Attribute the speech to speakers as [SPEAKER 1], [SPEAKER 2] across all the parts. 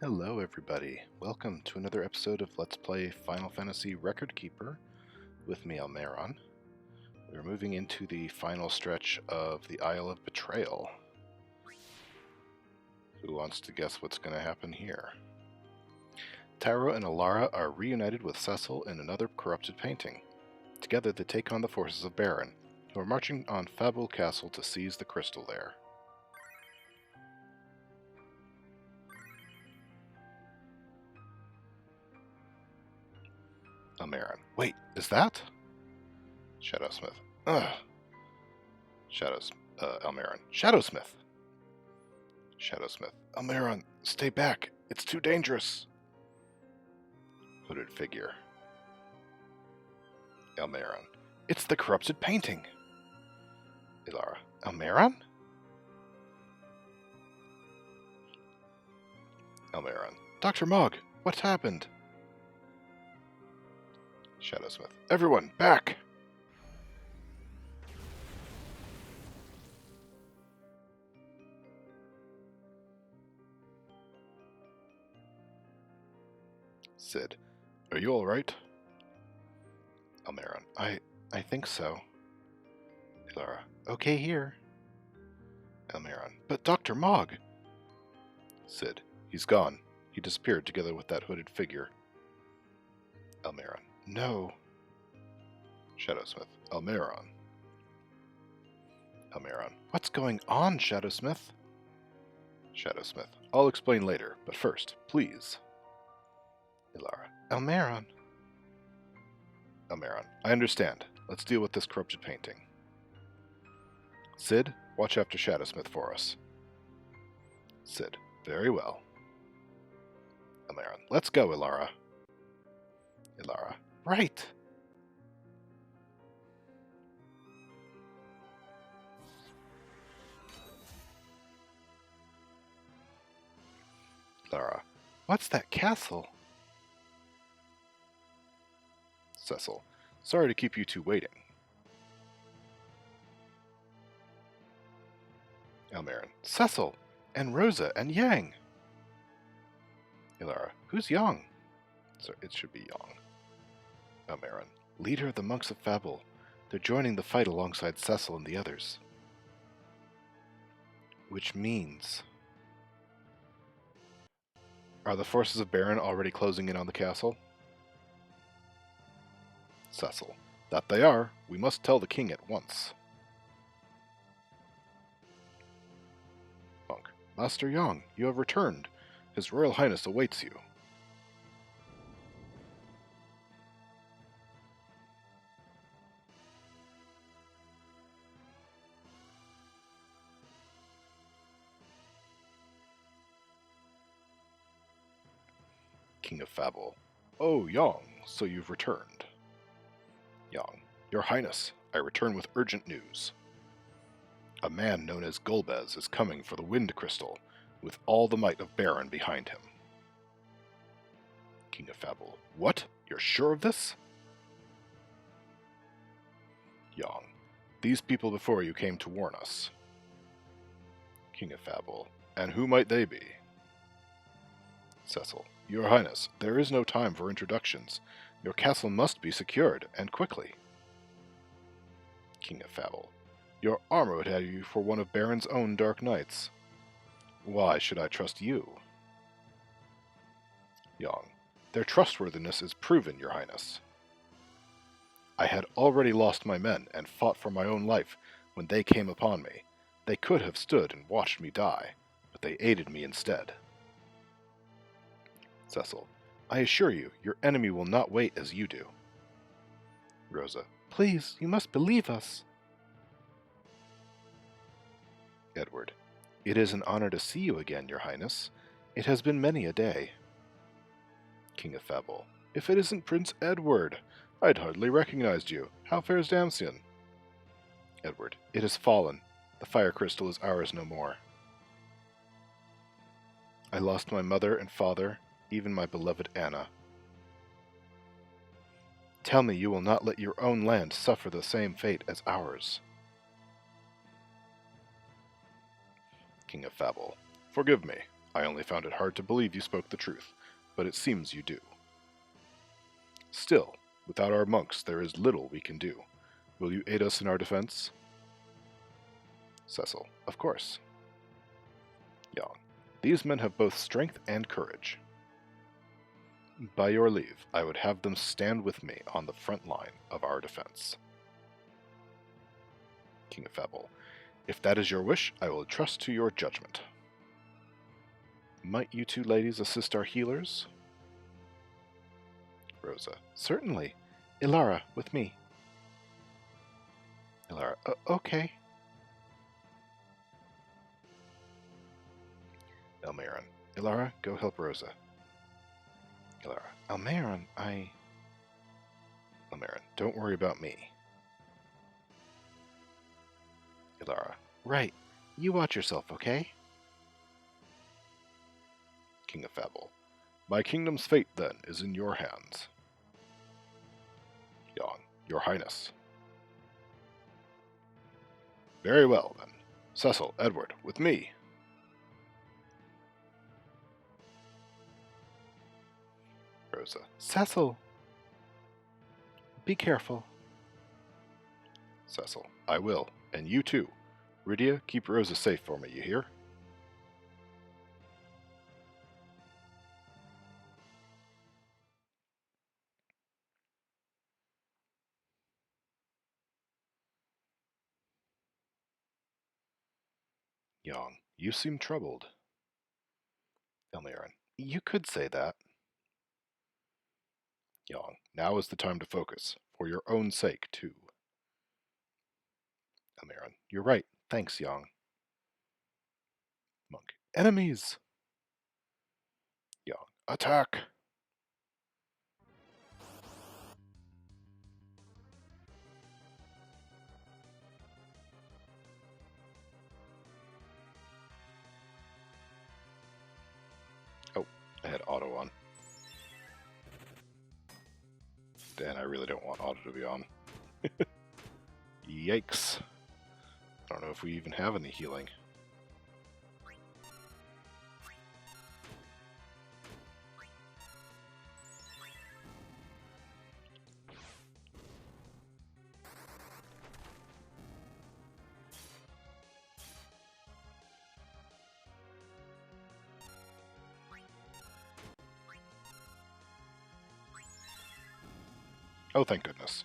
[SPEAKER 1] Hello everybody, welcome to another episode of Let's Play Final Fantasy Record Keeper with me, Almaeron. We're moving into the final stretch of the Isle of Betrayal. Who wants to guess what's going to happen here? Almaeron and Elarra are reunited with Cecil in another corrupted painting. Together they take on the forces of Baron, who are marching on Fabul Castle to seize the crystal there. Almaeron. Wait, is that? Shadowsmith. Ugh. Almaeron. Shadowsmith. Shadowsmith. Almaeron, stay back. It's too dangerous. Hooded figure. Almaeron. It's the corrupted painting. Elarra. Almaeron? Almaeron. Dr. Mogg, what happened? Shadowsmith. Everyone, back! Cid. Are you alright? Almaeron. I think so. Elarra. Okay here. Almaeron. But Dr. Mogg! Cid. He's gone. He disappeared together with that hooded figure. Almaeron. No. Shadowsmith. Almaeron. Almaeron. What's going on, Shadowsmith? Shadowsmith. I'll explain later, but first, please. Elarra. Almaeron. Almaeron. I understand. Let's deal with this corrupted painting. Cid, watch after Shadowsmith for us. Cid. Very well. Almaeron. Let's go, Elarra. Elarra. Right. Elarra. What's that castle? Cecil. Sorry to keep you two waiting. Almaeron. Cecil! And Rosa and Yang! Elarra. Who's Yang? So it should be Yang. Almaeron. Leader of the monks of Fabul. They're joining the fight alongside Cecil and the others. Which means... Are the forces of Baron already closing in on the castle? Cecil. That they are. We must tell the king at once. Monk. Master Yang, you have returned. His Royal Highness awaits you. King of Fabul. Oh, Yang, so you've returned. Yang. Your Highness, I return with urgent news. A man known as Golbez is coming for the Wind Crystal, with all the might of Baron behind him. King of Fabul. What? You're sure of this? Yang. These people before you came to warn us. King of Fabul. And who might they be? Cecil. Your Highness, there is no time for introductions. Your castle must be secured, and quickly. King of Fabul. Your armor would have you for one of Baron's own dark knights. Why should I trust you? Yang. Their trustworthiness is proven, Your Highness. I had already lost my men and fought for my own life when they came upon me. They could have stood and watched me die, but they aided me instead. Cecil. I assure you, your enemy will not wait as you do. Rosa. Please, you must believe us. Edward. It is an honor to see you again, Your Highness. It has been many a day. King of Fabul. If it isn't Prince Edward, I'd hardly recognized you. How fares Damcian? Edward. It has fallen. The fire crystal is ours no more. I lost my mother and father, even my beloved Anna. Tell me you will not let your own land suffer the same fate as ours. King of Fabul. Forgive me. I only found it hard to believe you spoke the truth, but it seems you do. Still, without our monks, there is little we can do. Will you aid us in our defense? Cecil, of course. Yang, these men have both strength and courage. By your leave, I would have them stand with me on the front line of our defense. King of Fable, if that is your wish, I will trust to your judgment. Might you two ladies assist our healers? Rosa, certainly. Elarra, with me. Elarra, okay. Almaeron, Elarra, go help Rosa. Elarra, Almaeron, Almaeron, don't worry about me. Elarra, right. You watch yourself, okay? King of Fable, my kingdom's fate, then, is in your hands. Yang, your highness. Very well, then. Cecil, Edward, with me. Rosa, Cecil, be careful. Cecil, I will, and you too. Rydia, keep Rosa safe for me, you hear? Yang, you seem troubled. Almaeron, you could say that. Yang, now is the time to focus, for your own sake, too. Almaeron, you're right. Thanks, Yang. Monk, enemies! Yang, attack! Oh, I had auto on. And I really don't want auto to be on. Yikes. I don't know if we even have any healing. Oh, thank goodness.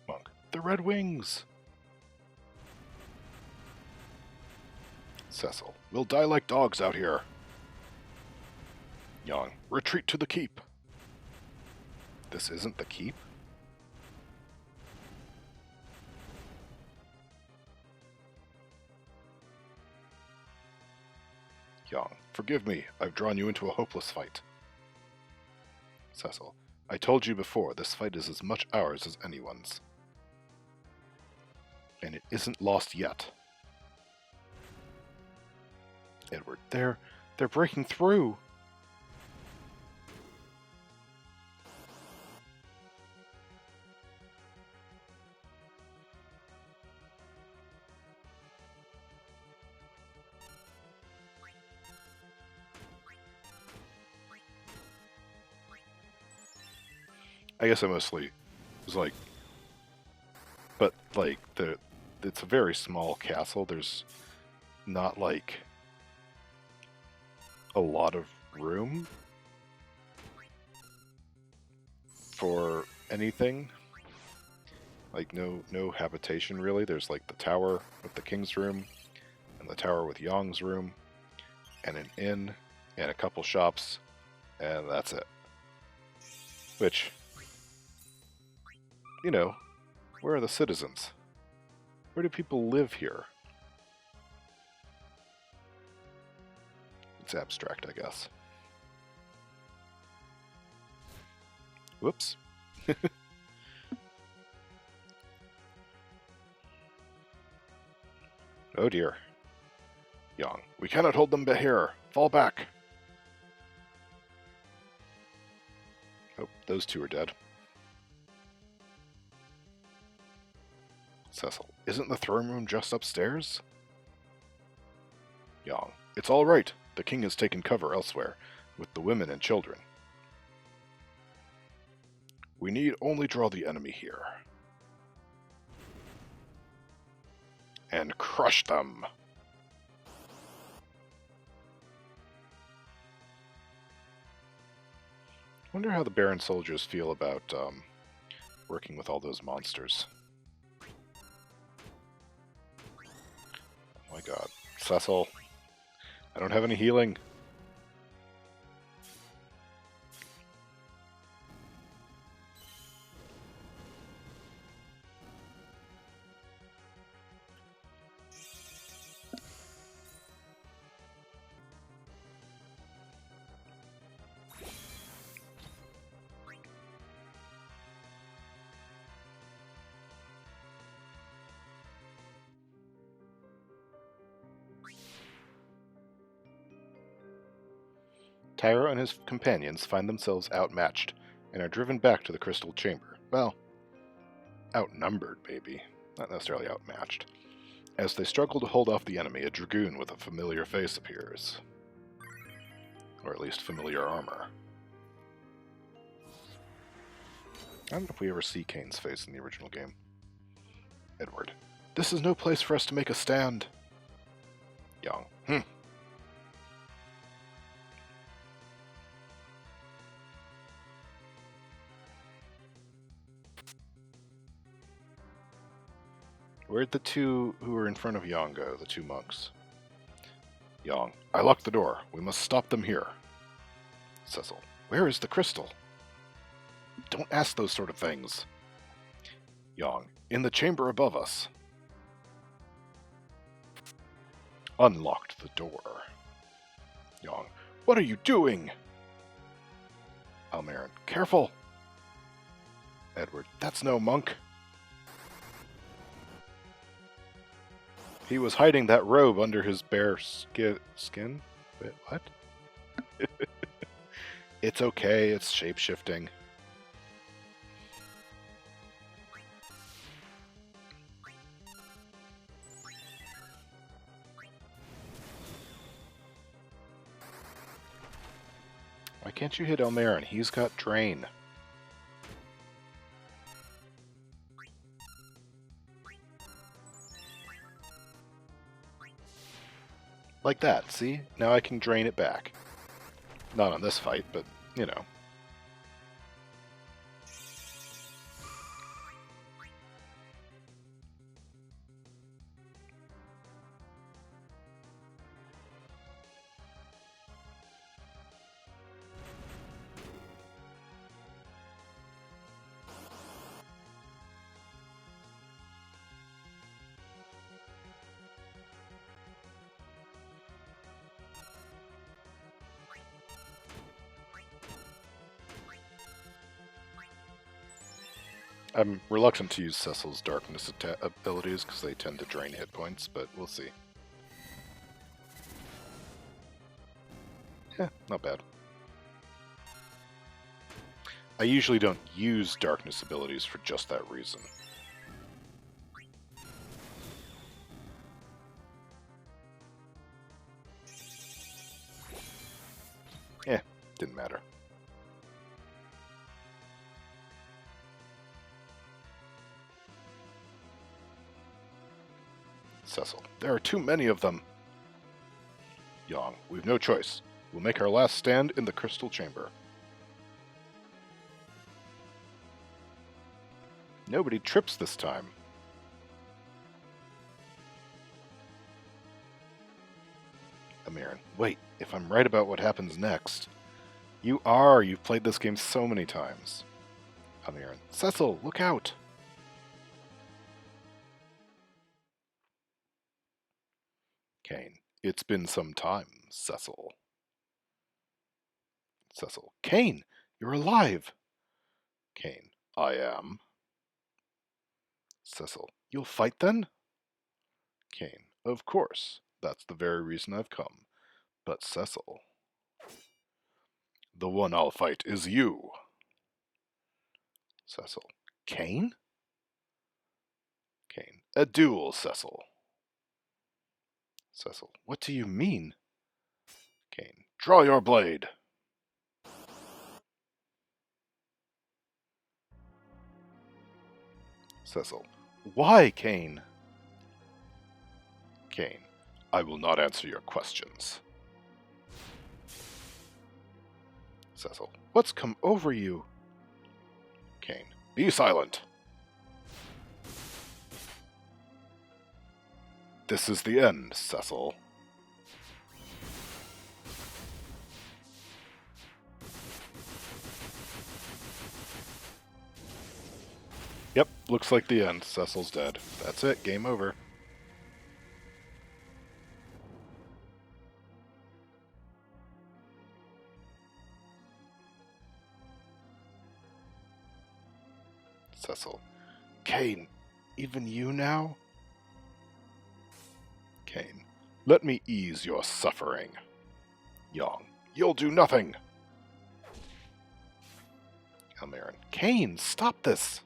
[SPEAKER 1] Monk, the Red Wings! Cecil, we'll die like dogs out here. Yang, retreat to the keep. This isn't the keep? Yang, forgive me, I've drawn you into a hopeless fight. Cecil, I told you before, this fight is as much ours as anyone's. And it isn't lost yet. Edward, they're breaking through! I guess I mostly was like, but like it's a very small castle. There's not like a lot of room for anything. Like no habitation really. There's like the tower with the king's room, and the tower with Yang's room, and an inn, and a couple shops, and that's it. Which, you know, where are the citizens? Where do people live here? It's abstract, I guess. Whoops. Oh dear. Yang, we cannot hold them here. Fall back. Oh, those two are dead. Cecil, isn't the throne room just upstairs? Yang, it's all right. The king has taken cover elsewhere, with the women and children. We need only draw the enemy here. And crush them. Wonder how the Baron soldiers feel about working with all those monsters. Oh my god. Cecil, I don't have any healing. Tyro and his companions find themselves outmatched, and are driven back to the crystal chamber. Well, outnumbered, maybe. Not necessarily outmatched. As they struggle to hold off the enemy, a dragoon with a familiar face appears. Or at least familiar armor. I don't know if we ever see Kane's face in the original game. Edward. This is no place for us to make a stand. Yang. Where'd the two who were in front of Yang go, the two monks? Yang. I locked the door. We must stop them here. Cecil. Where is the crystal? Don't ask those sort of things. Yang. In the chamber above us. Unlocked the door. Yang. What are you doing? Almaeron. Careful! Edward. That's no monk. He was hiding that robe under his bare skin? Wait, what? It's okay, it's shape-shifting. Why can't you hit Almaeron? He's got Drain. Like that, see? Now I can drain it back. Not on this fight, but, you know. I'm reluctant to use Cecil's darkness abilities because they tend to drain hit points, but we'll see. Yeah, not bad. I usually don't use darkness abilities for just that reason. Didn't matter. Cecil. There are too many of them. Yang. We've no choice. We'll make our last stand in the crystal chamber. Nobody trips this time. Almaeron. Wait, if I'm right about what happens next. You are! You've played this game so many times. Almaeron. Cecil, look out! Kane. It's been some time, Cecil. Cecil. Kane! You're alive! Kane. I am. Cecil. You'll fight then? Kane. Of course. That's the very reason I've come. But Cecil... The one I'll fight is you. Cecil. Cain? Cain. A duel, Cecil. Cecil. What do you mean? Cain. Draw your blade. Cecil. Why, Cain? Cain. I will not answer your questions. Cecil. What's come over you? Cain. Be silent. This is the end, Cecil. Yep, looks like the end. Cecil's dead. That's it, game over. Cecil. Cain, even you now? Cain. Let me ease your suffering. Young. You'll do nothing. Almaeron. Cain, stop this.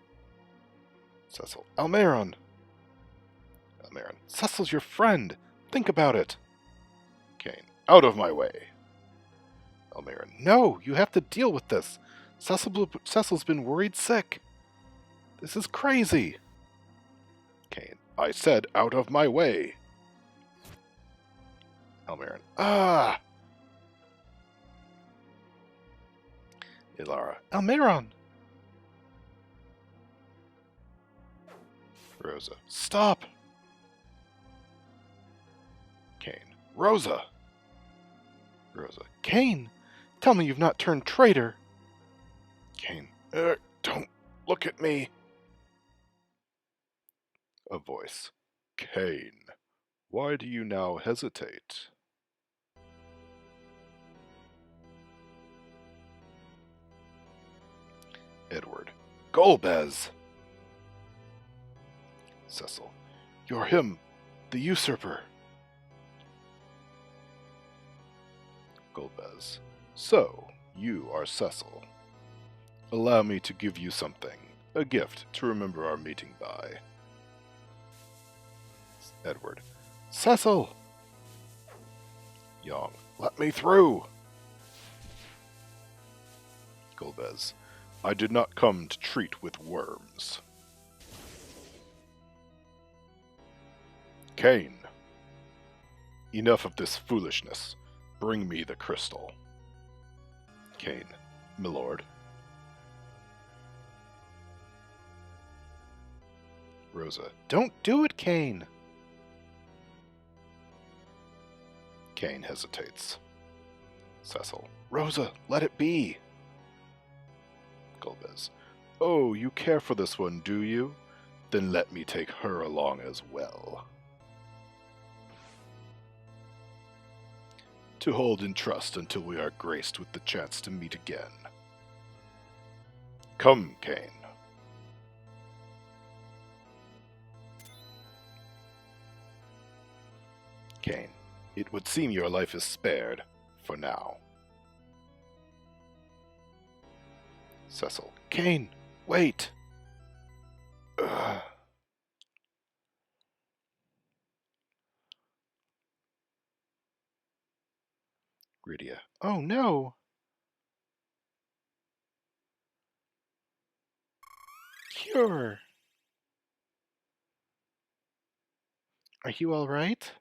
[SPEAKER 1] Cecil. Almaeron. Almaeron. Cecil's your friend. Think about it. Cain. Out of my way. Almaeron. No, you have to deal with this. Cecil's been worried sick. This is crazy. Cain. I said out of my way. Almaeron. Ah! Elarra. Almaeron! Rosa. Stop! Cain. Rosa! Rosa. Cain! Tell me you've not turned traitor! Cain. Don't look at me! A voice. Cain, why do you now hesitate? Edward. Golbez! Cecil. You're him, the usurper. Golbez. So, you are Cecil. Allow me to give you something, a gift to remember our meeting by. Edward. Cecil! Young. Let me through! Golbez. I did not come to treat with worms. Cain. Enough of this foolishness. Bring me the crystal. Cain. Milord. Rosa. Don't do it, Cain! Cain hesitates. Cecil. Rosa, let it be! Golbez. Oh, you care for this one, do you? Then let me take her along as well. To hold in trust until we are graced with the chance to meet again. Come, Cain. Cain. It would seem your life is spared, for now. Cecil. Cain, wait! Ugh. Rydia. Oh no! Cure! Are you alright?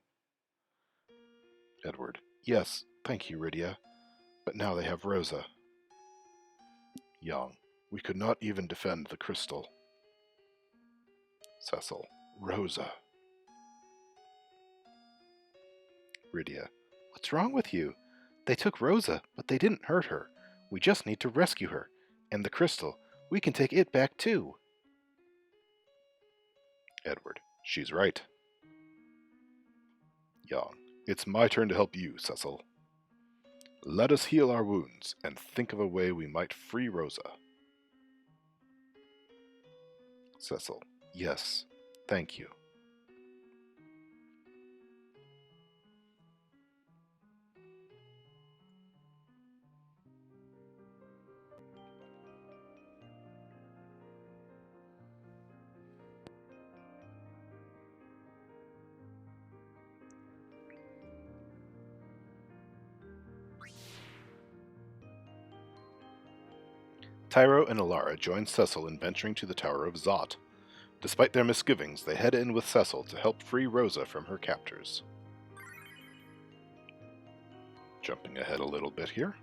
[SPEAKER 1] Edward. Yes, thank you, Rydia. But now they have Rosa. Young. We could not even defend the crystal. Cecil. Rosa. Rydia. What's wrong with you? They took Rosa, but they didn't hurt her. We just need to rescue her. And the crystal. We can take it back too. Edward. She's right. Young. It's my turn to help you, Cecil. Let us heal our wounds and think of a way we might free Rosa. Cecil. Yes, thank you. Tyro and Elarra join Cecil in venturing to the Tower of Zot. Despite their misgivings, they head in with Cecil to help free Rosa from her captors. Jumping ahead a little bit here.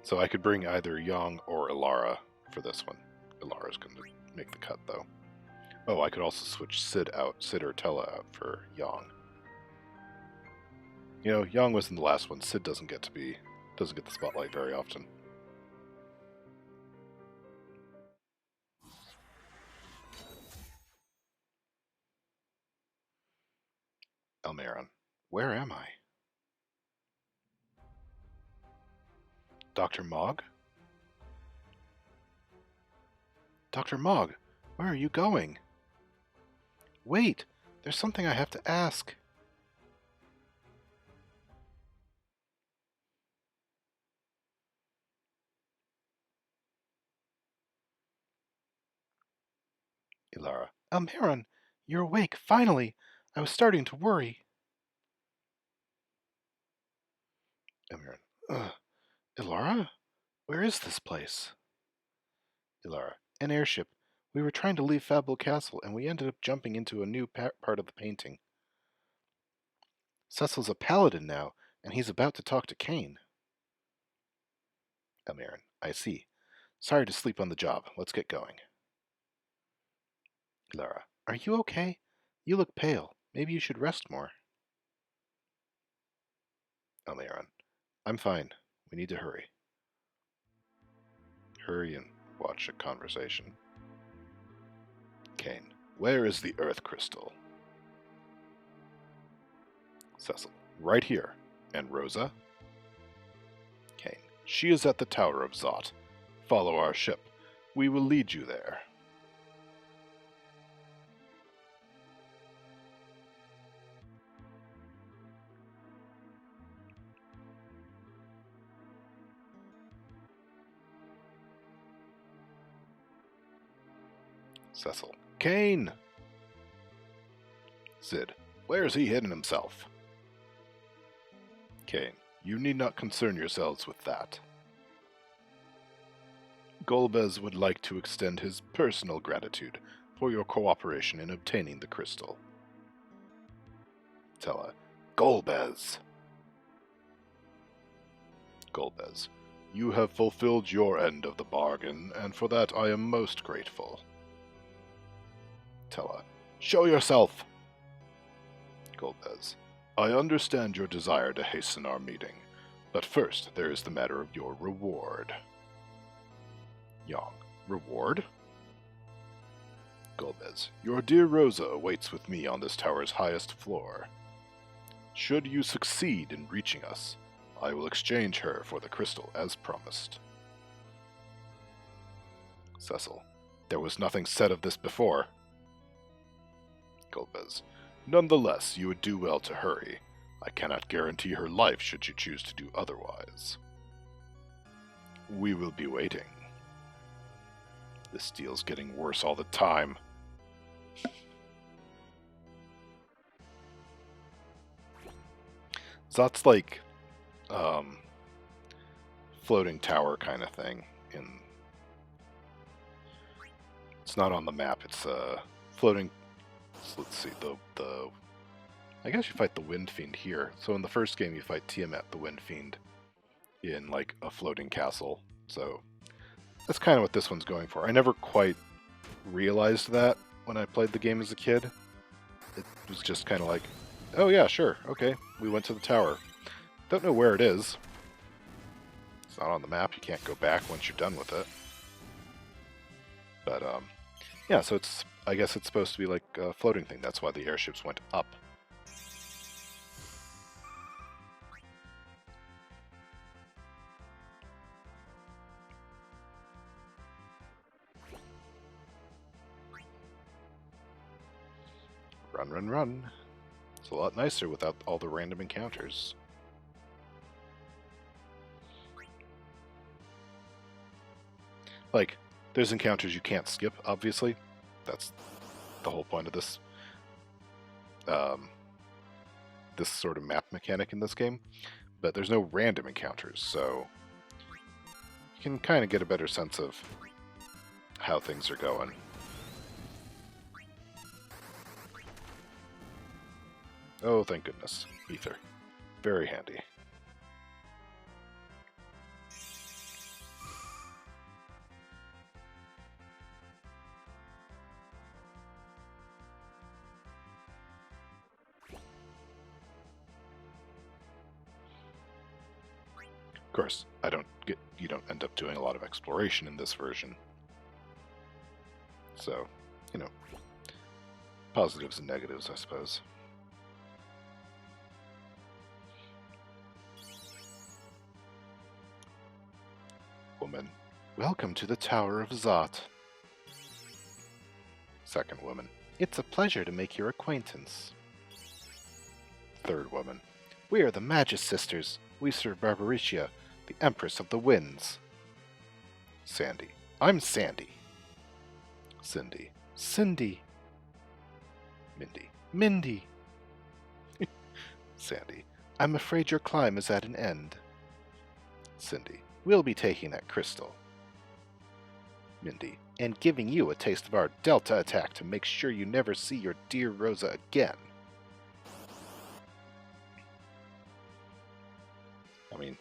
[SPEAKER 1] So I could bring either Yang or Elarra for this one. Elarra's going to make the cut, though. Oh, I could also switch Sid or Tella out for Yang. You know, Yang was in the last one. Sid doesn't get the spotlight very often. Almaeron, where am I? Dr. Mogg? Dr. Mogg, where are you going? Wait, there's something I have to ask. Elarra, Almaeron, you're awake, finally! I was starting to worry. Almaeron, ugh. Elarra? Where is this place? Elarra, an airship. We were trying to leave Fable Castle, and we ended up jumping into a new part of the painting. Cecil's a paladin now, and he's about to talk to Cain. Almaeron, I see. Sorry to sleep on the job. Let's get going. Elarra, are you okay? You look pale. Maybe you should rest more. Almaeron, I'm fine. We need to hurry. Hurry and watch a conversation. Cain, where is the Earth Crystal? Cecil, right here. And Rosa? Cain, she is at the Tower of Zot. Follow our ship. We will lead you there. Cecil, Cain! Sid, where's he hidden himself? Cain, you need not concern yourselves with that. Golbez would like to extend his personal gratitude for your cooperation in obtaining the crystal. Tella, Golbez! Golbez, you have fulfilled your end of the bargain, and for that I am most grateful. Tella, show yourself! Golbez, I understand your desire to hasten our meeting, but first there is the matter of your reward. Yang, reward? Golbez, your dear Rosa awaits with me on this tower's highest floor. Should you succeed in reaching us, I will exchange her for the crystal as promised. Cecil, there was nothing said of this before. Golbez, nonetheless, you would do well to hurry. I cannot guarantee her life should you choose to do otherwise. We will be waiting. This deal's getting worse all the time. Zot's like, floating tower kind of thing. It's not on the map, it's floating. So let's see, I guess you fight the Wind Fiend here. So in the first game you fight Tiamat, the Wind Fiend, in like a floating castle. So that's kind of what this one's going for. I never quite realized that when I played the game as a kid. It was just kind of like, oh yeah, sure, okay, we went to the tower. Don't know where it is. It's not on the map, you can't go back once you're done with it. But, yeah, so I guess it's supposed to be like a floating thing, that's why the airships went up. Run, run, run. It's a lot nicer without all the random encounters. Like, there's encounters you can't skip, obviously. That's the whole point of this this sort of map mechanic in this game. But there's no random encounters, so You can kind of get a better sense of how things are going. Oh, thank goodness. Ether. Very handy. Of course, you don't end up doing a lot of exploration in this version. So, you know, positives and negatives, I suppose. Woman. Welcome to the Tower of Zot. Second woman. It's a pleasure to make your acquaintance. Third woman. We are the Magus Sisters. We serve Barbaricia, the Empress of the Winds. Sandy. I'm Sandy. Cindy. Cindy. Mindy. Mindy. Sandy. I'm afraid your climb is at an end. Cindy. We'll be taking that crystal. Mindy. And giving you a taste of our Delta attack to make sure you never see your dear Rosa again. I mean,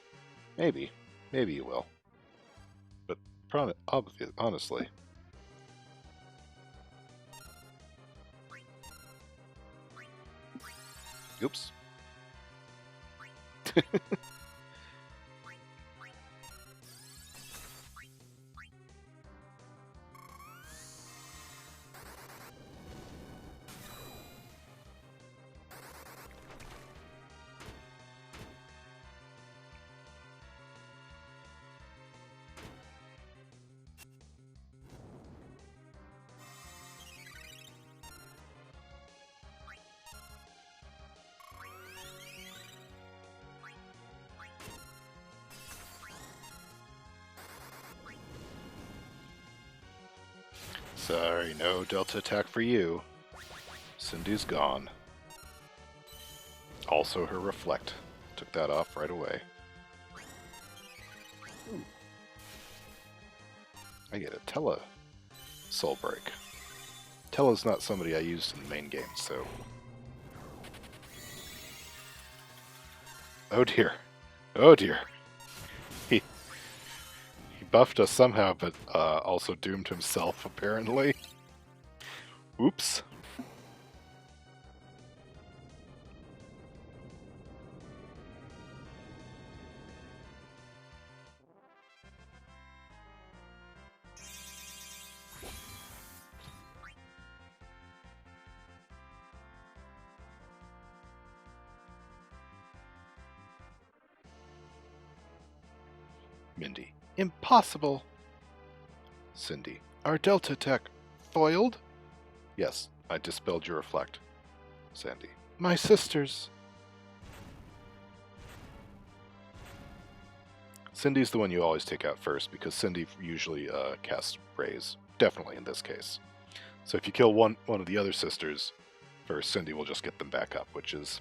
[SPEAKER 1] maybe. Maybe you will. But honestly... Oops. Sorry, no Delta attack for you. Cindy's gone. Also her Reflect. Took that off right away. Ooh. I get a Tella Soul Break. Tella's not somebody I used in the main game, so... Oh dear. Oh dear. He buffed us somehow, but also doomed himself, apparently. Oops. Mindy. Impossible! Cindy. Our Delta attack foiled? Yes, I dispelled your Reflect. Sandy. My sisters! Cindy's the one you always take out first, because Cindy usually casts Raise. Definitely in this case. So if you kill one of the other sisters first, Cindy will just get them back up, which is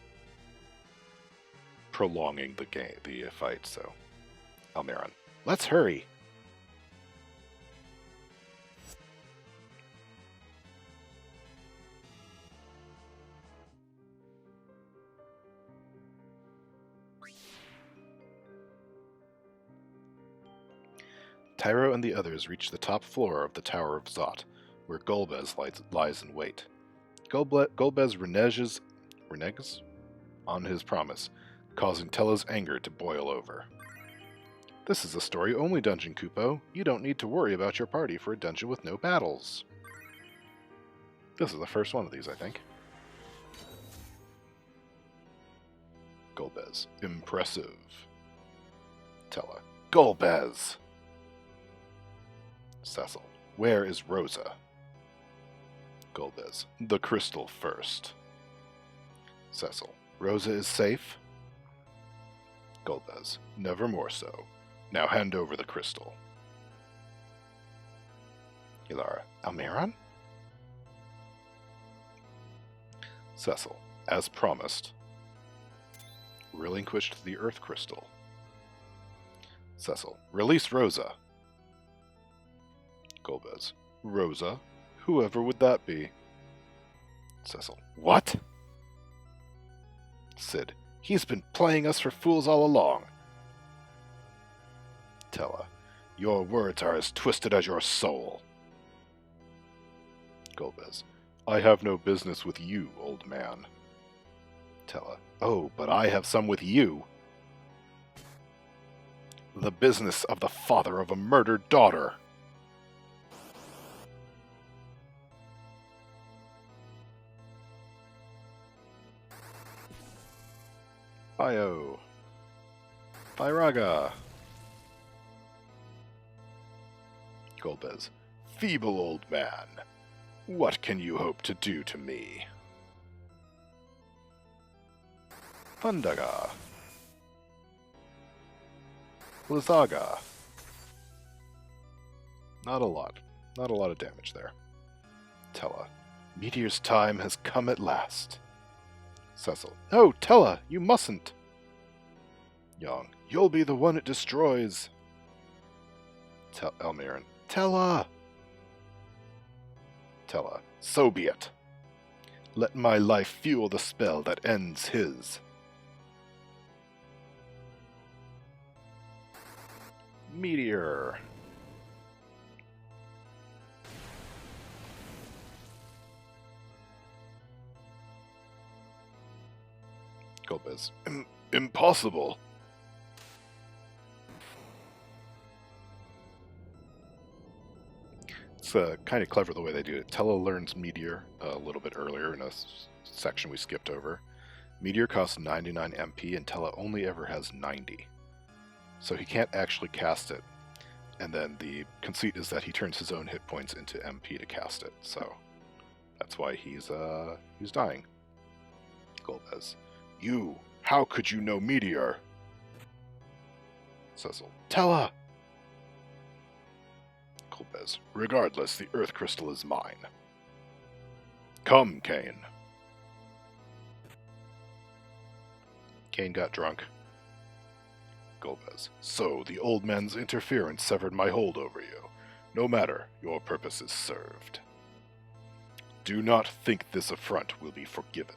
[SPEAKER 1] prolonging the fight, so... Almaeron. Let's hurry! Tyro and the others reach the top floor of the Tower of Zot, where Golbez lies in wait. Golbez reneges on his promise, causing Tella's anger to boil over. This is a story-only dungeon, Kupo. You don't need to worry about your party for a dungeon with no battles. This is the first one of these, I think. Golbez. Impressive. Tella. Golbez! Cecil. Where is Rosa? Golbez. The crystal first. Cecil. Rosa is safe? Golbez. Never more so. Now hand over the crystal. Elarra. Almaeron? Cecil. As promised. Relinquished the Earth Crystal. Cecil. Release Rosa. Golbez. Rosa? Whoever would that be? Cecil. What? Sid. He's been playing us for fools all along. Tella. Your words are as twisted as your soul. Golbez. I have no business with you, old man. Tella. Oh, but I have some with you. The business of the father of a murdered daughter. Io. Thyraga. Golbez. Feeble old man. What can you hope to do to me? Thundaga. Lizaga. Not a lot. Not a lot of damage there. Tella. Meteor's time has come at last. Cecil. No, Tella, you mustn't. Young. You'll be the one it destroys. Almaeron. Tella! Tella. So be it. Let my life fuel the spell that ends his. Meteor. Golbez. Impossible. It's kind of clever the way they do it. Tella learns Meteor a little bit earlier in a section we skipped over. Meteor costs 99 MP and Tella only ever has 90. So he can't actually cast it. And then the conceit is that he turns his own hit points into MP to cast it. So that's why he's dying. Golbez. You! How could you know Meteor? Cecil. Tella! Golbez. Regardless, the Earth Crystal is mine. Come, Cain. Cain got drunk. Golbez. So, the old man's interference severed my hold over you. No matter, your purpose is served. Do not think this affront will be forgiven.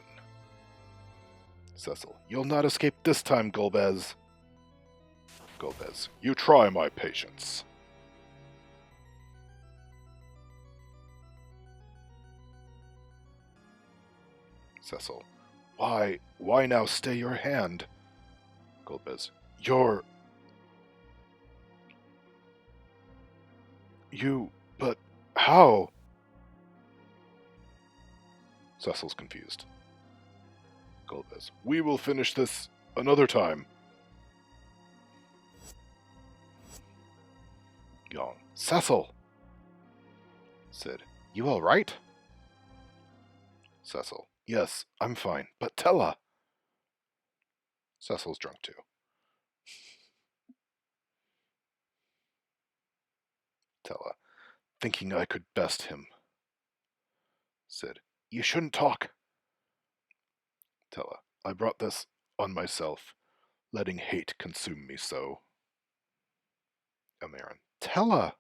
[SPEAKER 1] Cecil. You'll not escape this time, Golbez. Golbez. You try my patience. Cecil. Why now stay your hand? Golbez. But how? Cecil's confused. Golbez. We will finish this another time. Young. Cecil! Sid. You alright? Cecil. Yes, I'm fine, but Tella! Cecil's drunk too. Tella. Thinking I could best him. Sid. You shouldn't talk. Tella. I brought this on myself, letting hate consume me so. Almaeron. Tella!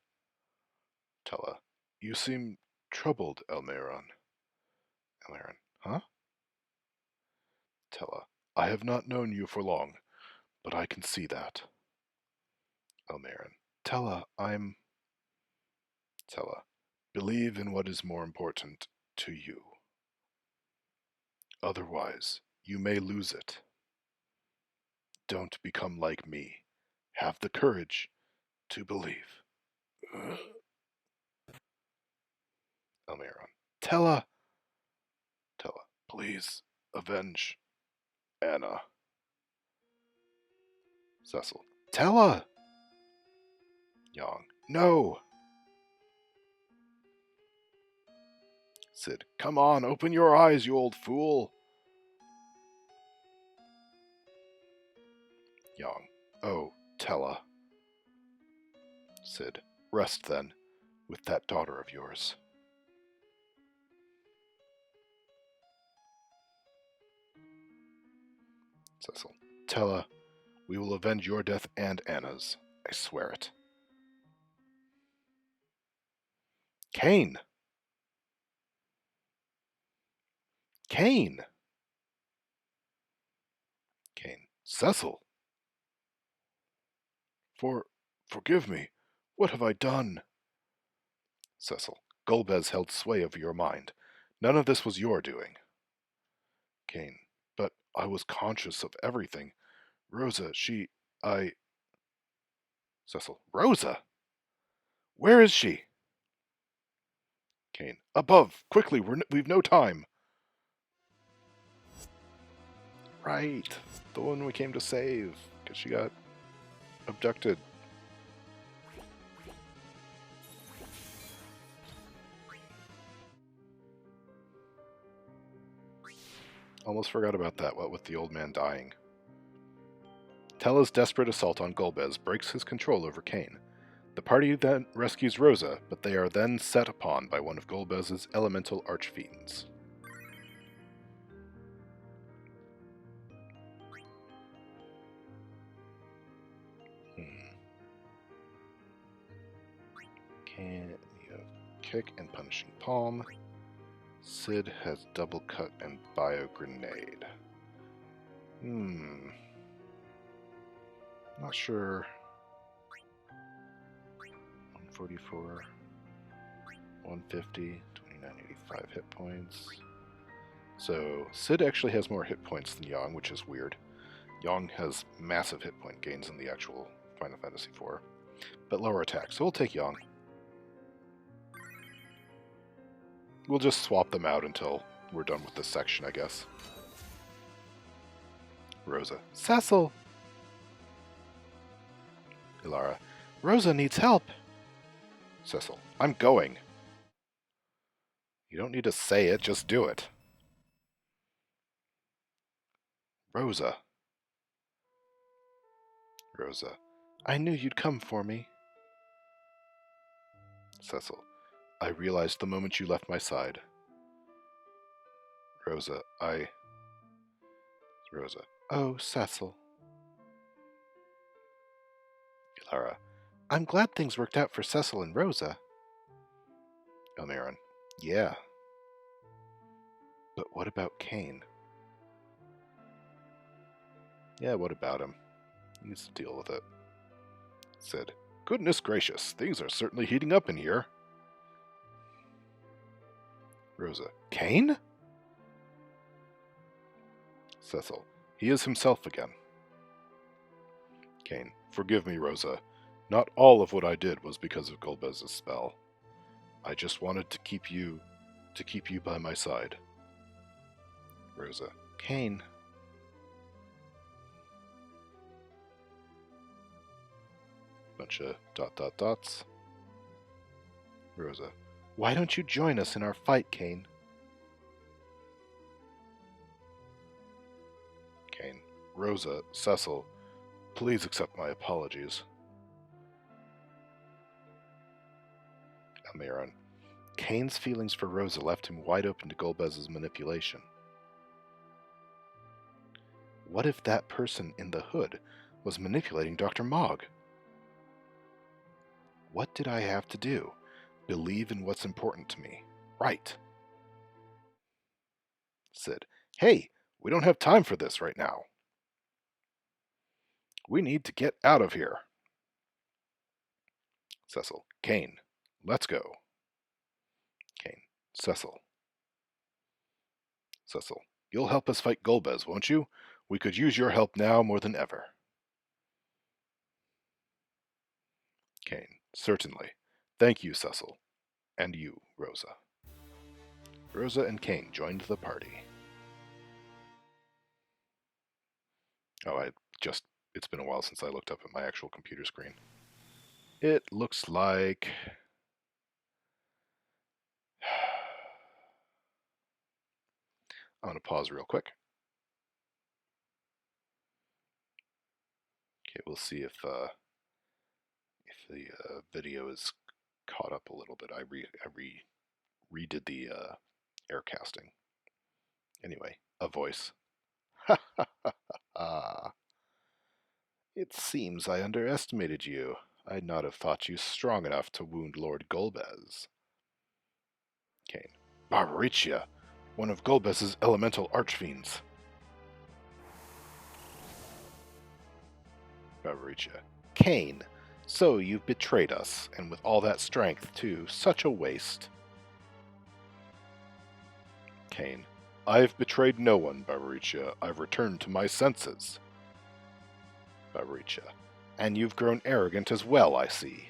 [SPEAKER 1] Tella. You seem troubled, Almaeron. Almaeron. Huh? Tella. I have not known you for long, but I can see that. Almaeron. Tella, I'm... Tella. Believe in what is more important to you. Otherwise, you may lose it. Don't become like me. Have the courage to believe. Almaeron. Tella! Tella. Please, avenge Anna. Cecil. Tella! Yang. No! Sid. Come on, open your eyes, you old fool! Yang. Oh, Tella. Sid. Rest then, with that daughter of yours. Cecil. Tella, we will avenge your death and Anna's. I swear it. Kane! Kane! Kane. Cecil! Forgive me. What have I done? Cecil. Golbez held sway over your mind. None of this was your doing. Kane. But I was conscious of everything. Rosa, I... Cecil. Rosa? Where is she? Kane. Above! Quickly, we've no time! Right. The one we came to save, because she got abducted. Almost forgot about that, what with the old man dying. Tella's desperate assault on Golbez breaks his control over Kane. The party then rescues Rosa, but they are then set upon by one of Golbez's elemental archfiends. Kane, you have kick and punishing palm. Sid has double cut and bio grenade. Not sure. 144, 150, 2985 hit points. So Sid actually has more hit points than Yang, which is weird. Yang has massive hit point gains in the actual Final Fantasy IV, but lower attack, so we'll take Yang. We'll just swap them out until we're done with this section, I guess. Rosa. Cecil! Elarra. Rosa needs help! Cecil. I'm going. You don't need to say it, just do it. Rosa. Rosa. I knew you'd come for me. Cecil. I realized the moment you left my side. Rosa. Rosa. Oh, Cecil. Elarra. I'm glad things worked out for Cecil and Rosa. Almaeron. Yeah. But what about Kane? Yeah, what about him? He needs to deal with it. Sid. Goodness gracious, things are certainly heating up in here. Rosa. Kane? Cecil. He is himself again. Kane. Forgive me, Rosa. Not all of what I did was because of Golbez's spell. I just wanted to keep you by my side. Rosa. Kane. Bunch of ... dots. Rosa. Why don't you join us in our fight, Kane? Kane. Rosa, Cecil, please accept my apologies. Almaeron. Kane's feelings for Rosa left him wide open to Golbez's manipulation. What if that person in the hood was manipulating Dr. Mogg? What did I have to do? Believe in what's important to me. Right. Sid. Hey, we don't have time for this right now. We need to get out of here. Cecil. Kane. Let's go. Kane. Cecil. Cecil. You'll help us fight Golbez, won't you? We could use your help now more than ever. Kane. Certainly. Thank you, Cecil. And you, Rosa. Rosa and Kane joined the party. Oh, it's been a while since I looked up at my actual computer screen. It looks like... I'm going to pause real quick. Okay, we'll see if the video is caught up a little bit. I redid the air casting. Anyway, a voice. Ha ha ha ha. It seems I underestimated you. I'd not have thought you strong enough to wound Lord Golbez. Kane. Barbaricia, one of Golbez's elemental archfiends. Barbaricia. Kane, so you've betrayed us, and with all that strength, too. Such a waste. Kane. I've betrayed no one, Barbaricia. I've returned to my senses. Barbaricia. And you've grown arrogant as well, I see.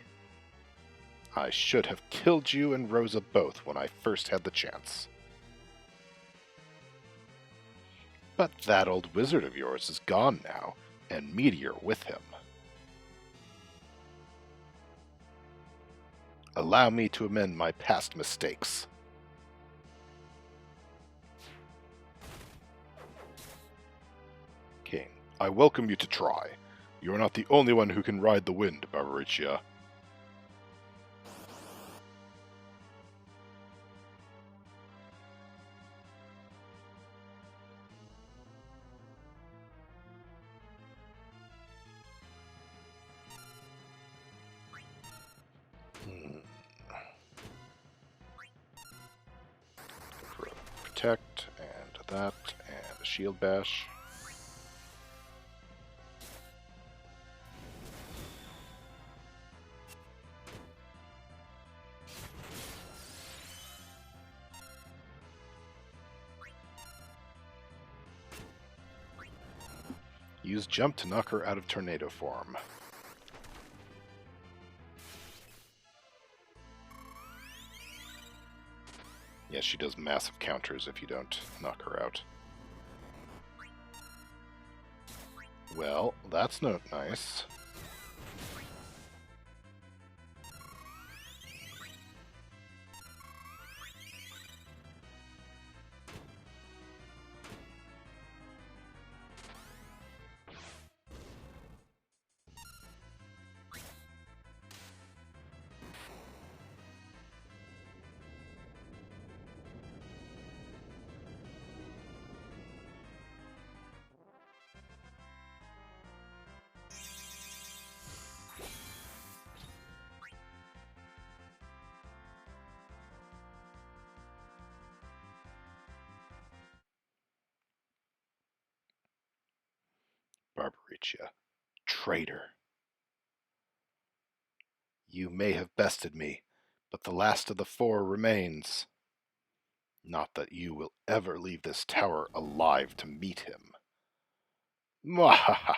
[SPEAKER 1] I should have killed you and Rosa both when I first had the chance. But that old wizard of yours is gone now, and Meteor with him. Allow me to amend my past mistakes. King. I welcome you to try. You are not the only one who can ride the wind, Barbaricia. Protect, and that, and a shield bash. Use jump to knock her out of tornado form. Yes, she does massive counters if you don't knock her out. Well, that's not nice. Barbaricia. Traitor. You may have bested me, but the last of the four remains. Not that you will ever leave this tower alive to meet him. Mwahaha!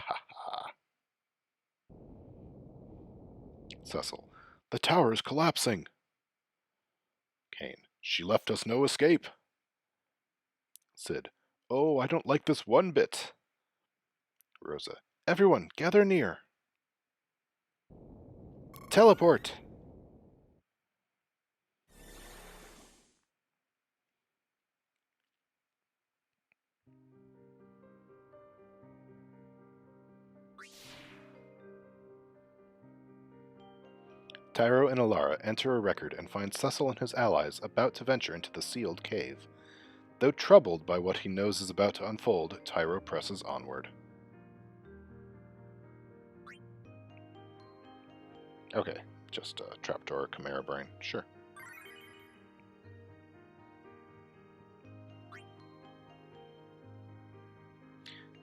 [SPEAKER 1] Cecil. The tower is collapsing. Kane. She left us no escape. Sid. Oh, I don't like this one bit. Rosa. Everyone, gather near. Teleport! Tyro and Elarra enter a record and find Cecil and his allies about to venture into the sealed cave. Though troubled by what he knows is about to unfold, Tyro presses onward. Okay, just a trapdoor, Chimera Brain, sure.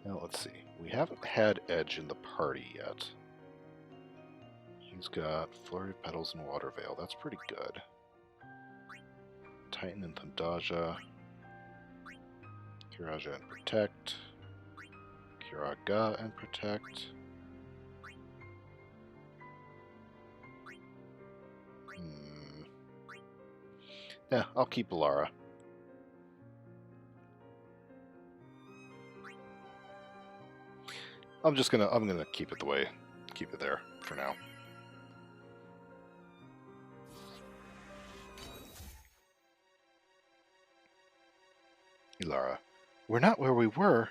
[SPEAKER 1] Now let's see, we haven't had Edge in the party yet. He's got Flurry of Petals and Water Veil, that's pretty good. Titan and Thundaja. Kiraja and Protect. Kiraga and Protect. Yeah, I'll keep Elarra. I'm gonna keep it there for now. Elarra. We're not where we were.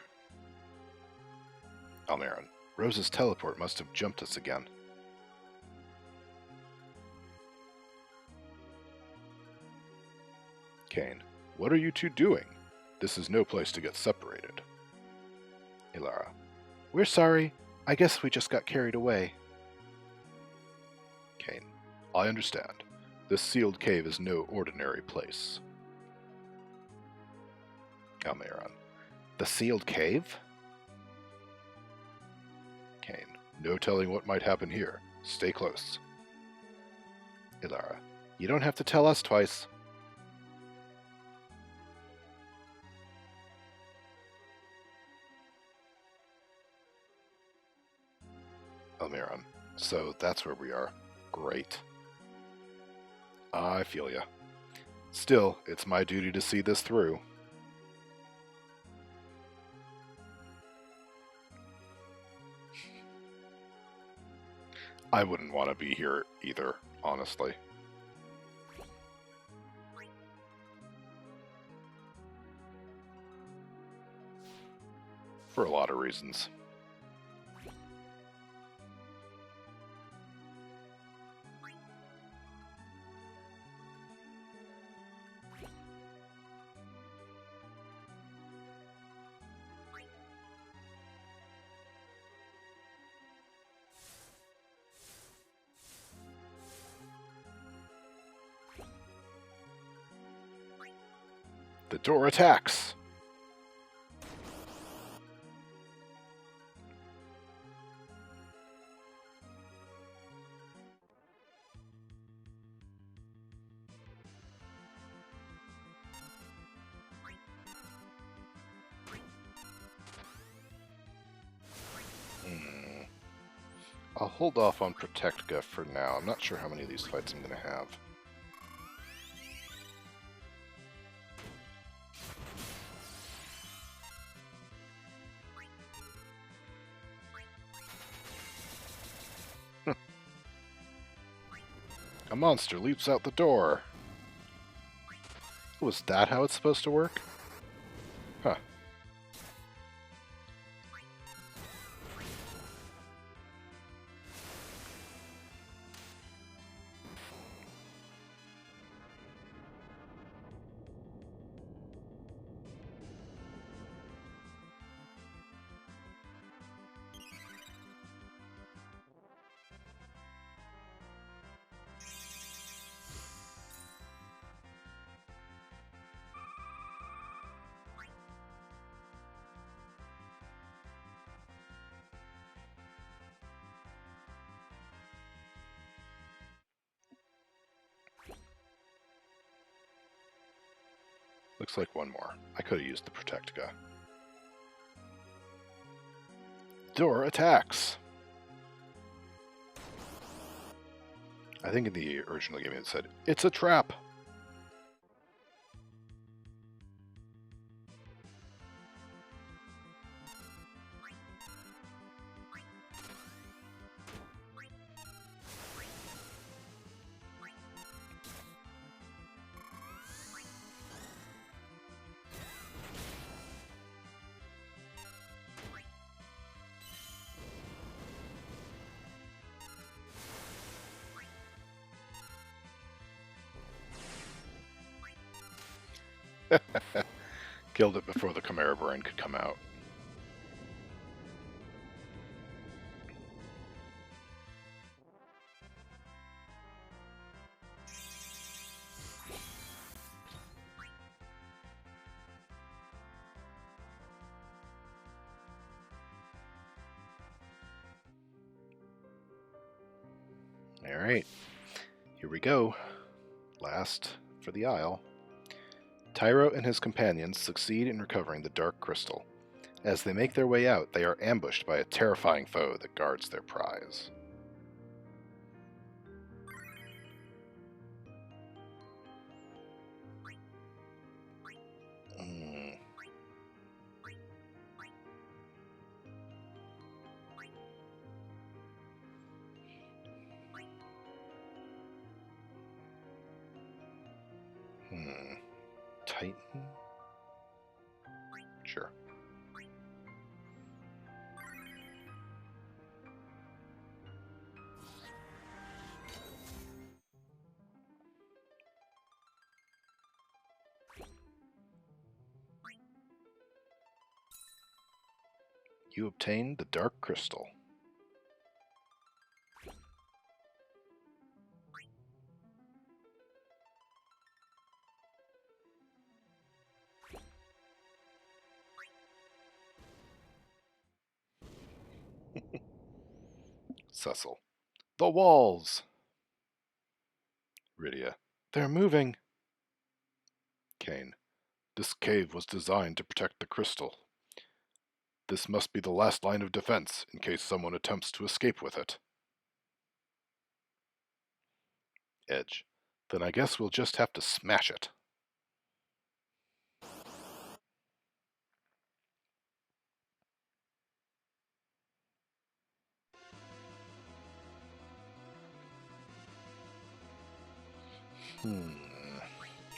[SPEAKER 1] Almaeron. Rose's teleport must have jumped us again. Kane. What are you two doing? This is no place to get separated. Elarra. We're sorry. I guess we just got carried away. Kane. I understand. This sealed cave is no ordinary place. Almaeron. The sealed cave? Cain. No telling what might happen here. Stay close. Elarra. You don't have to tell us twice. Almaeron. So that's where we are. Great. I feel ya. Still, it's my duty to see this through. I wouldn't want to be here either, honestly. For a lot of reasons. The door attacks! I'll hold off on Protectica for now. I'm not sure how many of these fights I'm going to have. A monster leaps out the door. Was that how it's supposed to work? Huh. Looks like one more. I could have used the Protectica. Door attacks! I think in the original game it said, "It's a trap!" Killed it before the Chimera Brain could come out. Alright, here we go. Last for the Isle. Tyro and his companions succeed in recovering the Dark Crystal. As they make their way out, they are ambushed by a terrifying foe that guards their prize. Titan? Sure. You obtain the Dark Crystal. Cecil. The walls! Rydia. They're moving. Kane. This cave was designed to protect the crystal. This must be the last line of defense, in case someone attempts to escape with it. Edge. Then I guess we'll just have to smash it.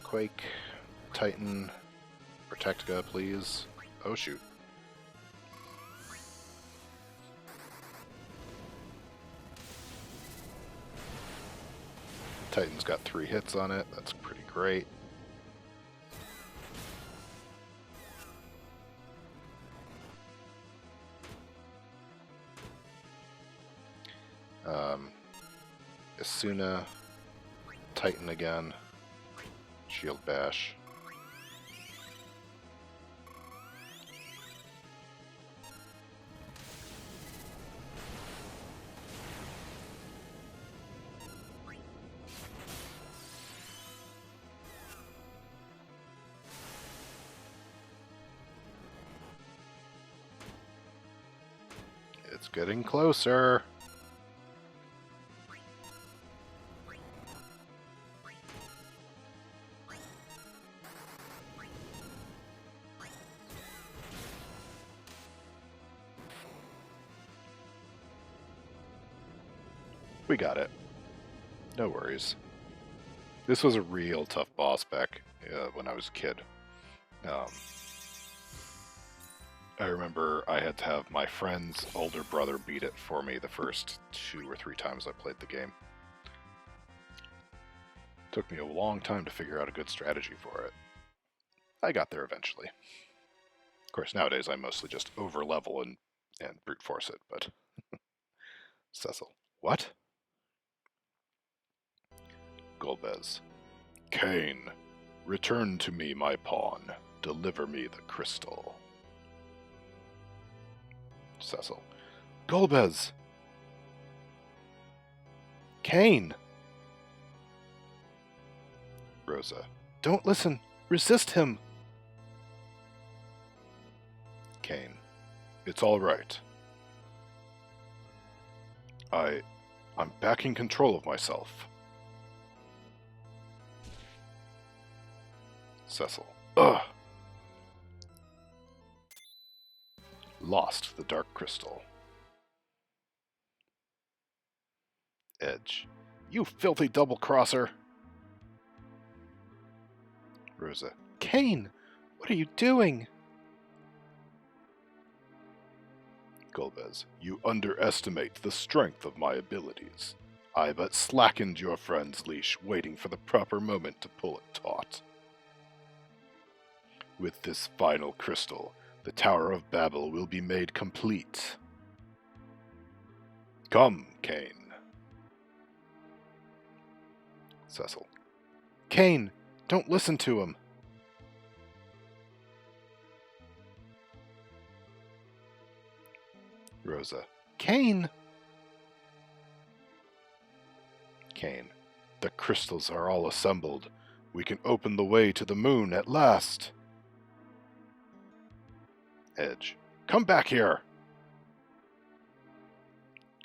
[SPEAKER 1] Quake, Titan, Protectica, please. Oh shoot. Titan's got 3 hits on it, that's pretty great. Asuna, Titan again, Shield Bash. It's getting closer. We got it. No worries. This was a real tough boss back when I was a kid. I remember I had to have my friend's older brother beat it for me the first 2 or 3 times I played the game. Took me a long time to figure out a good strategy for it. I got there eventually. Of course, nowadays I mostly just over-level and brute force it, but... Cecil. What? Golbez. Kane, return to me my pawn. Deliver me the crystal. Cecil. Golbez! Kane! Rosa. Don't listen! Resist him! Kane. It's all right. I'm back in control of myself. Cecil. Ugh! Lost the dark crystal. Edge. You filthy double-crosser! Rosa. Kane! What are you doing? Golbez. You underestimate the strength of my abilities. I but slackened your friend's leash, waiting for the proper moment to pull it taut. With this final crystal, the Tower of Babel will be made complete. Come, Kane. Cecil. Kane, don't listen to him. Rosa. Kane! Kane. The crystals are all assembled. We can open the way to the moon at last. Edge. Come back here!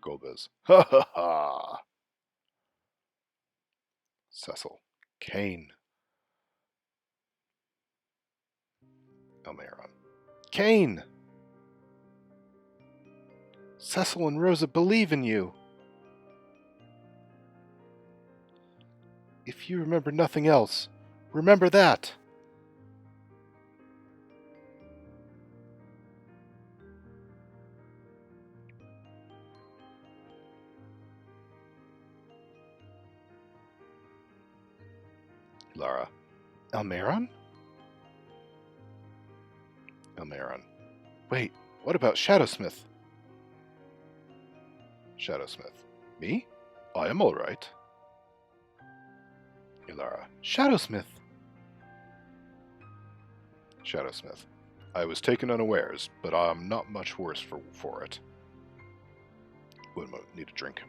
[SPEAKER 1] Golbez. Ha ha ha! Cecil. Kane. Almaeron. Kane! Cecil and Rosa believe in you. If you remember nothing else, remember that. Elarra. Almaeron? Almaeron. Wait, what about Shadowsmith? Shadowsmith. Me? I am all right. Elarra. Shadowsmith! Shadowsmith. I was taken unawares, but I'm not much worse for it. One moment, need a drink.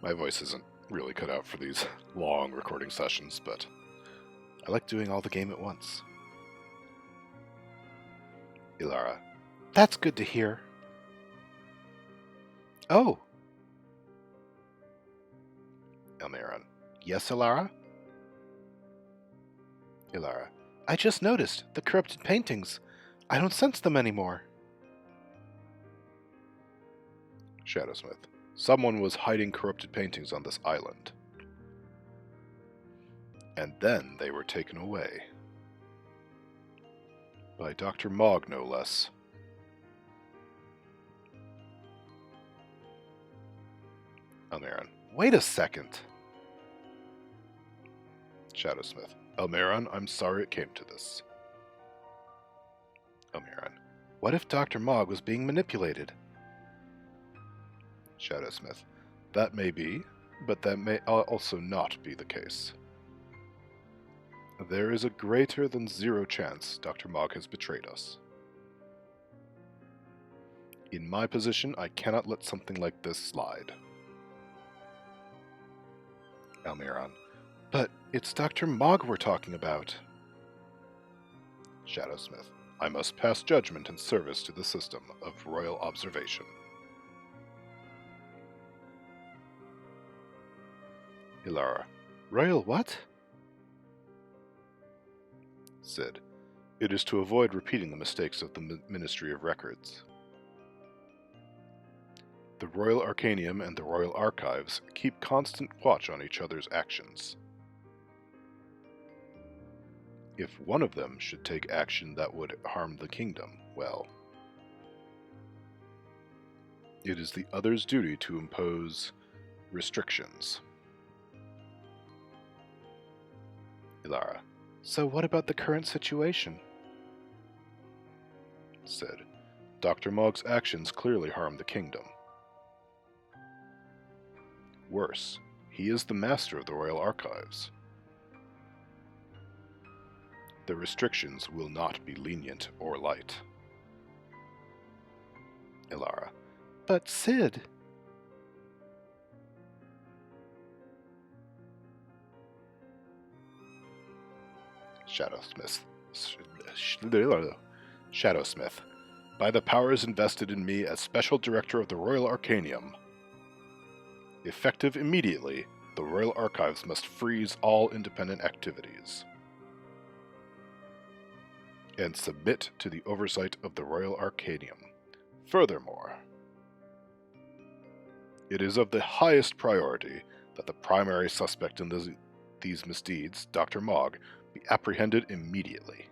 [SPEAKER 1] My voice isn't really cut out for these long recording sessions, but I like doing all the game at once. Elarra. That's good to hear. Oh! Almaeron. Yes, Elarra? Elarra. I just noticed the corrupted paintings. I don't sense them anymore. Shadowsmith. Someone was hiding corrupted paintings on this island. And then they were taken away. By Dr. Mogg, no less. Almaeron. Wait a second. Shadowsmith. Almaeron, I'm sorry it came to this. Almaeron. What if Dr. Mogg was being manipulated? Shadowsmith. That may be, but that may also not be the case. There is a greater than zero chance Dr. Mogg has betrayed us. In my position, I cannot let something like this slide. Almaeron. But it's Dr. Mogg we're talking about. Shadowsmith. I must pass judgment in service to the system of royal observation. Elarra. Royal what? Sid. It is to avoid repeating the mistakes of the Ministry of Records. The Royal Arcanium and the Royal Archives keep constant watch on each other's actions. If one of them should take action that would harm the kingdom, well, it is the other's duty to impose restrictions. Elarra. So what about the current situation? Sid. Dr. Mogg's actions clearly harm the kingdom. Worse, he is the master of the Royal Archives. The restrictions will not be lenient or light. Elarra. But Sid... Shadowsmith. By the powers invested in me as Special Director of the Royal Arcanium. Effective immediately, the Royal Archives must freeze all independent activities and submit to the oversight of the Royal Arcanium. Furthermore, it is of the highest priority that the primary suspect in these misdeeds, Dr. Mogg, be apprehended immediately.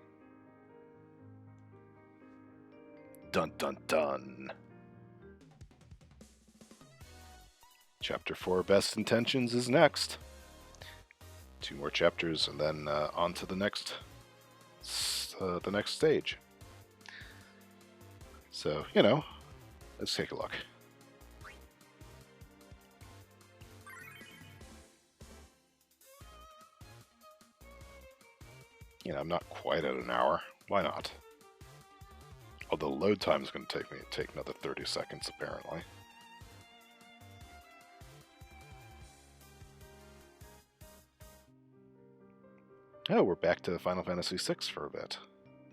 [SPEAKER 1] Dun dun dun. Chapter 4, Best Intentions, is next. 2 more chapters, and then on to the next stage. So, let's take a look. I'm not quite at an hour. Why not? Although load time is going to take another 30 seconds, apparently. Oh, we're back to Final Fantasy VI for a bit.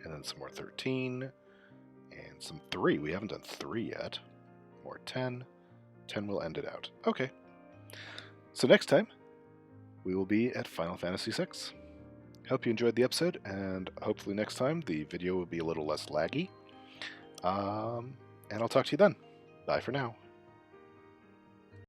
[SPEAKER 1] And then some more 13. And some 3. We haven't done 3 yet. More 10. 10 will end it out. Okay. So next time, we will be at Final Fantasy VI. Hope you enjoyed the episode, and hopefully next time the video will be a little less laggy. And I'll talk to you then. Bye for now.